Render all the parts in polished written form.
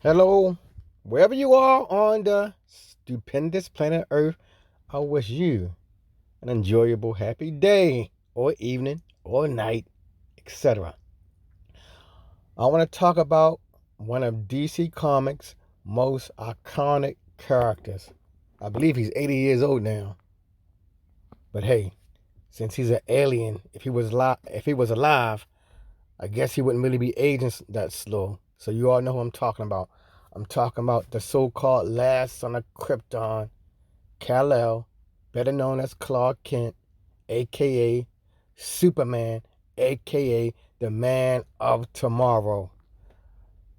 Hello, wherever you are on the stupendous planet Earth, I wish you an enjoyable, happy day, or evening, or night, etc. I want to talk about one of DC Comics' most iconic characters. I believe he's 80 years old now. But hey, since he's an alien, if he was alive, I guess he wouldn't really be aging that slow. So you all know who I'm talking about. I'm talking about the so-called last son of Krypton, Kal-El, better known as Clark Kent, a.k.a. Superman, a.k.a. the Man of Tomorrow.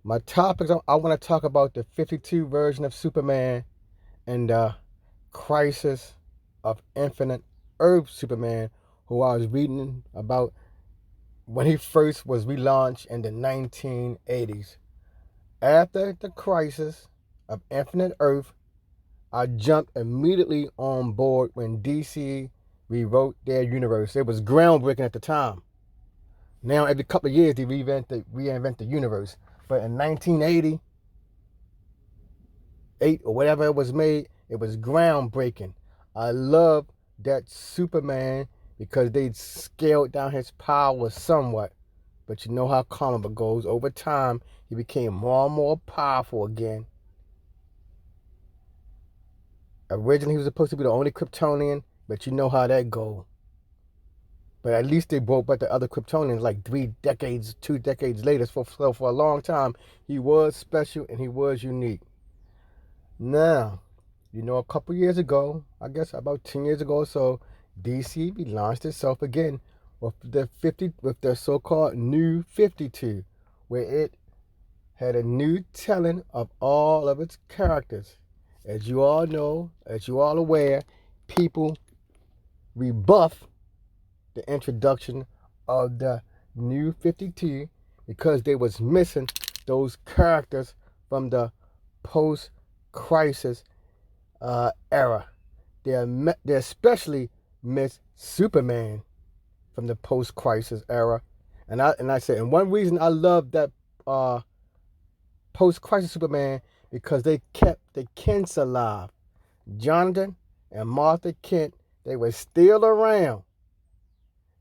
My topics, I want to talk about the 52 version of Superman and the Crisis of Infinite Earth Superman, who I was reading about when he first was relaunched in the 1980s. After the Crisis of Infinite Earth, I jumped immediately on board when DC rewrote their universe. It was groundbreaking at the time. Now, every couple of years, they reinvent the universe. But in 1988 or whatever it was made, it was groundbreaking. I love that Superman because they scaled down his power somewhat. But you know how comic book goes. Over time, he became more and more powerful again. Originally, he was supposed to be the only Kryptonian, but you know how that goes. But at least they brought back the other Kryptonians like 2 decades later. So for a long time, he was special and he was unique. Now, a couple years ago, I guess about 10 years ago or so, DC relaunched itself again with the so-called New 52, where it had a new telling of all of its characters. As you all know, as you all aware, people rebuff the introduction of the New 52 because they was missing those characters from the post-crisis era. They especially miss Superman from the post-crisis era, and I said, and one reason I love that post-crisis Superman because they kept the Kents alive. Jonathan and Martha Kent, they were still around,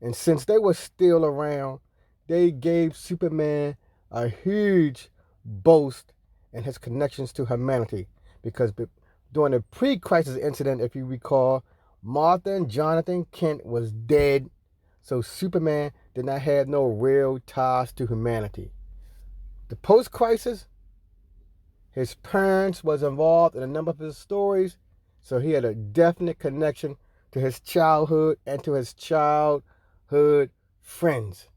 and since they were still around, they gave Superman a huge boost in his connections to humanity because during the pre-crisis incident, if you recall, Martha and Jonathan Kent was dead, so Superman did not have no real ties to humanity. The post-crisis, his parents was involved in a number of his stories, so he had a definite connection to his childhood and to his childhood friends.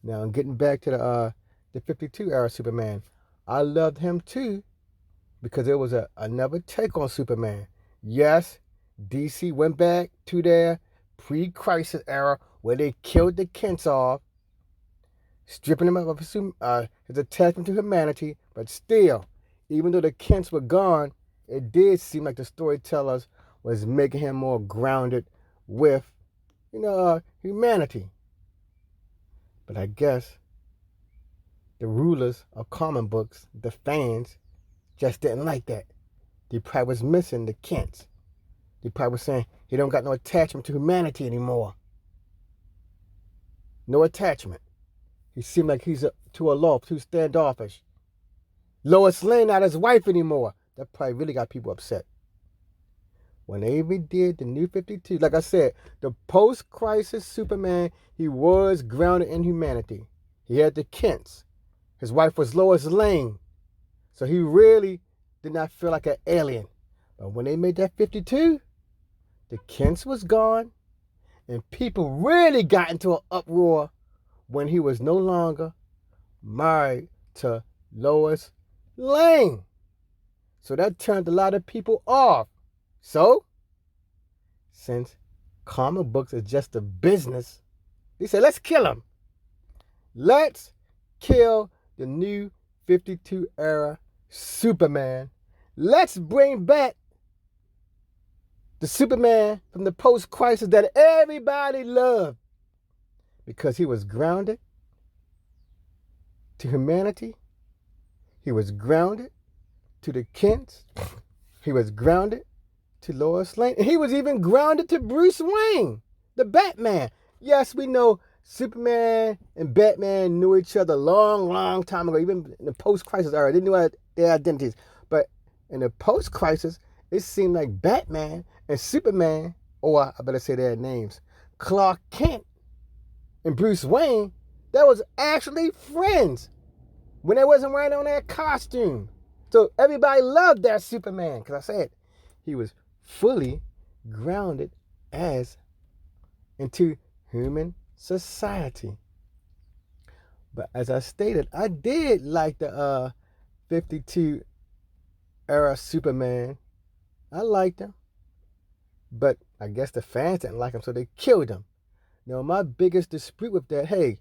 Now, getting back to the 52 era Superman, I loved him too because it was another take on Superman. Yes, DC went back to their pre-crisis era where they killed the Kents off, stripping him of his attachment to humanity, but still, even though the Kents were gone, it did seem like the storytellers was making him more grounded with, humanity. But I guess the rulers of comic books, the fans, just didn't like that. They probably was missing the Kents. They probably was saying he don't got no attachment to humanity anymore. No attachment. He seemed like he's too aloft, too standoffish. Lois Lane not his wife anymore. That probably really got people upset. When they redid the New 52, like I said, the post-crisis Superman, he was grounded in humanity. He had the Kents. His wife was Lois Lane. So he really did not feel like an alien. But when they made that 52, the Kents was gone, and people really got into an uproar when he was no longer married to Lois Lane. So that turned a lot of people off. So, since comic books is just a business, they said, let's kill him. Let's kill the New 52 era Superman. Let's bring back the Superman from the post-crisis that everybody loved because he was grounded to humanity. He was grounded to the Kents. He was grounded to Lois Lane. And he was even grounded to Bruce Wayne, the Batman. Yes, we know Superman and Batman knew each other a long, long time ago. Even in the post-crisis era, they knew their identities. But in the post-crisis, it seemed like Batman and Superman, or I better say their names, Clark Kent and Bruce Wayne, that was actually friends when they wasn't wearing on their costume. So everybody loved that Superman, because I said he was fully grounded into human society. But as I stated, I did like the 52 era Superman. I liked him. But I guess the fans didn't like him, so they killed him. Now, my biggest dispute with that, hey,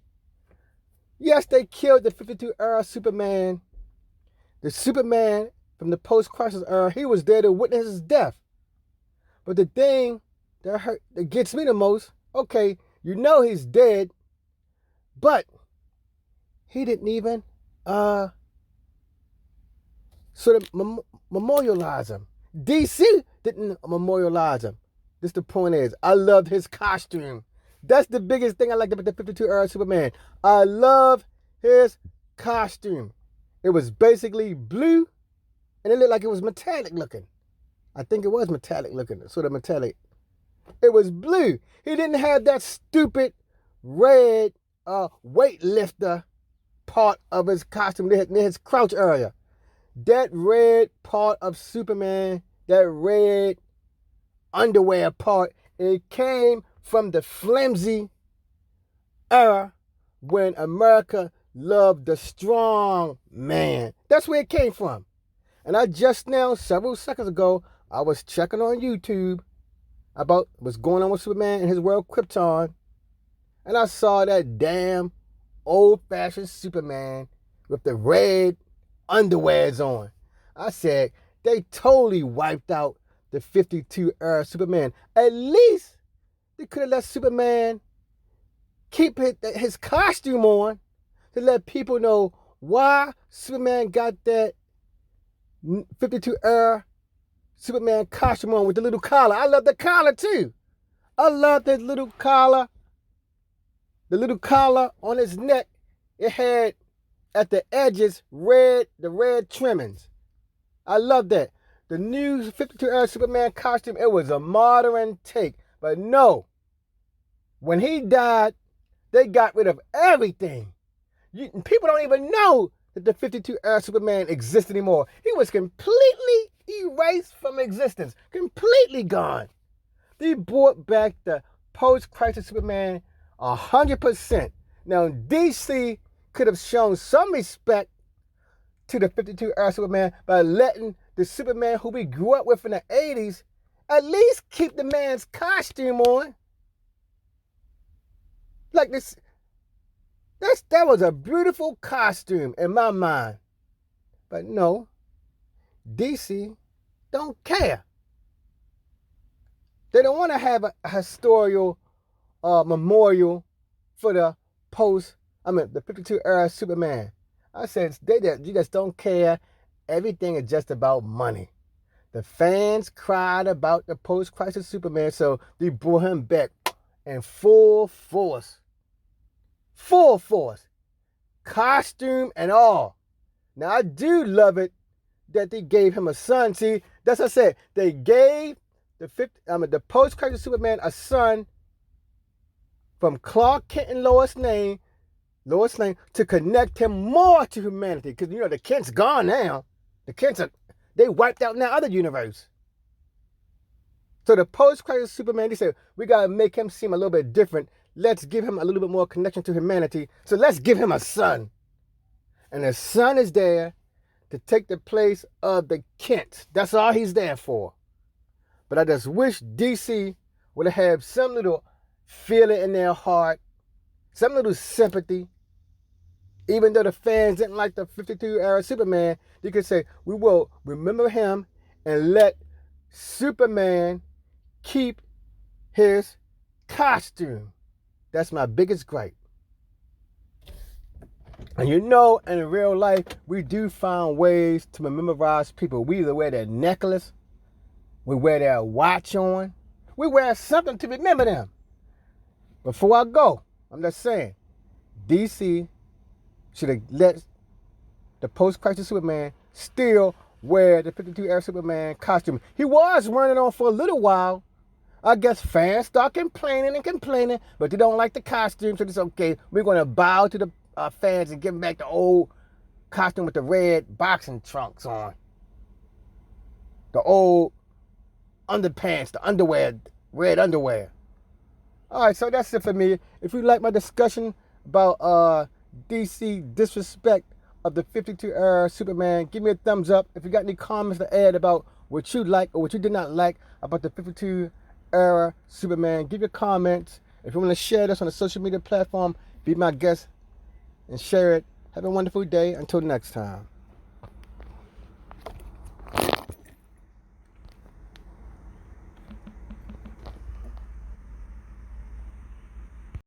yes, they killed the 52 era Superman. The Superman from the post-crisis era, he was there to witness his death. But the thing that gets me the most, okay, you know he's dead, but he didn't even sort of memorialize him. DC didn't memorialize him. This the point is, I loved his costume. That's the biggest thing I liked about the 52 era Superman. I love his costume. It was basically blue, and it looked like it was metallic looking. I think it was metallic looking, sort of metallic. It was blue. He didn't have that stupid red weightlifter part of his costume near his crouch area. That red part of Superman, that red underwear part, it came from the flimsy era when America loved the strong man. That's where it came from. And I just now, several seconds ago, I was checking on YouTube about what's going on with Superman and his world Krypton. And I saw that damn old-fashioned Superman with the red underwears on. I said, they totally wiped out the 52 era Superman. At least they could have let Superman keep his costume on to let people know why Superman got that 52 era Superman costume on with the little collar. I love the collar too. I love that little collar. The little collar on his neck, it had at the edges the red trimmings. I love that. The new 52 era Superman costume, it was a modern take. But no, when he died, they got rid of everything. People don't even know that the 52 era Superman exists anymore. He was completely erased from existence. Completely gone. They brought back the post-crisis Superman 100%. Now, DC could have shown some respect to the 52 era Superman by letting the Superman who we grew up with in the 80s at least keep the man's costume on. Like this, that was a beautiful costume in my mind. But no, DC don't care. They don't want to have a historical memorial for the 52 era Superman. I said, you just don't care. Everything is just about money. The fans cried about the post-crisis Superman, so they brought him back in full force. Full force. Costume and all. Now, I do love it that they gave him a son. See, that's what I said. They gave the post-crisis Superman a son from Clark Kent and Lois Lane to connect him more to humanity. Because, the Kent's gone now. The Kents they wiped out in that other universe. So the post-crisis Superman, they said, we got to make him seem a little bit different. Let's give him a little bit more connection to humanity. So let's give him a son. And the son is there to take the place of the Kents. That's all he's there for. But I just wish DC would have some little feeling in their heart, some little sympathy. Even though the fans didn't like the 52 era Superman, they could say, we will remember him and let Superman keep his costume. That's my biggest gripe. And you know, in real life, we do find ways to memorize people. We either wear their necklace, we wear their watch on, we wear something to remember them. Before I go, I'm just saying, DC should have let the post-crisis Superman still wear the 52 era Superman costume. He was wearing it on for a little while. I guess fans start complaining, but they don't like the costume, so it's okay. We're going to bow to the fans and give them back the old costume with the red boxing trunks on. The old underpants, the underwear, red underwear. All right, so that's it for me. If you like my discussion about DC disrespect of the 52 era Superman, give me a thumbs up. If you got any comments to add about what you like or what you did not like about the 52 era Superman, give your comments. If you want to share this on a social media platform, be my guest and share it. Have a wonderful day. Until next time.